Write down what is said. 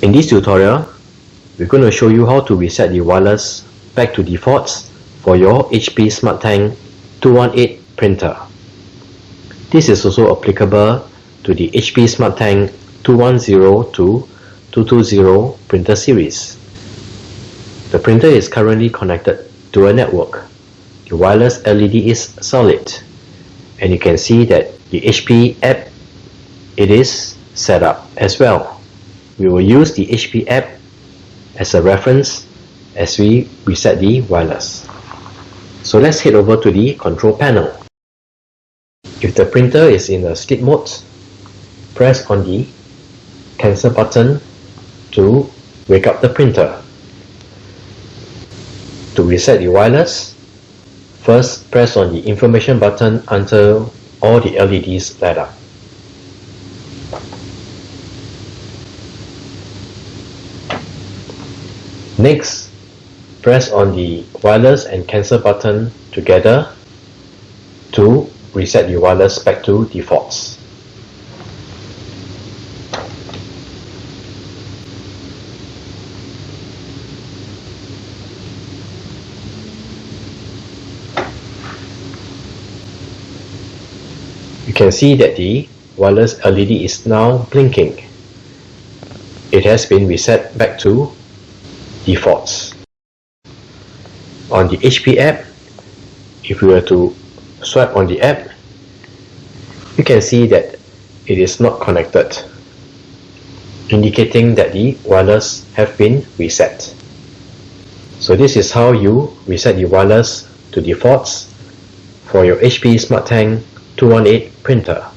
In this tutorial, we're going to show you how to reset the wireless back to defaults for your HP SmartTank 218 printer. This is also applicable to the HP SmartTank 210 to 220 printer series. The printer is currently connected to a network. The wireless LED is solid, and you can see that the HP app is set up as well. We will use the HP app as a reference as we reset the wireless. So let's head over to the control panel. If the printer is in a sleep mode, press on the cancel button to wake up the printer. To reset the wireless, first press on the information button until all the LEDs light up. Next, press on the wireless and cancel button together to reset the wireless back to defaults. You can see that the wireless LED is now blinking. It has been reset back to defaults. On the HP app, if we were to swipe on the app, you can see that it is not connected, indicating that the wireless have been reset. So this is how you reset the wireless to defaults for your HP SmartTank 218 printer.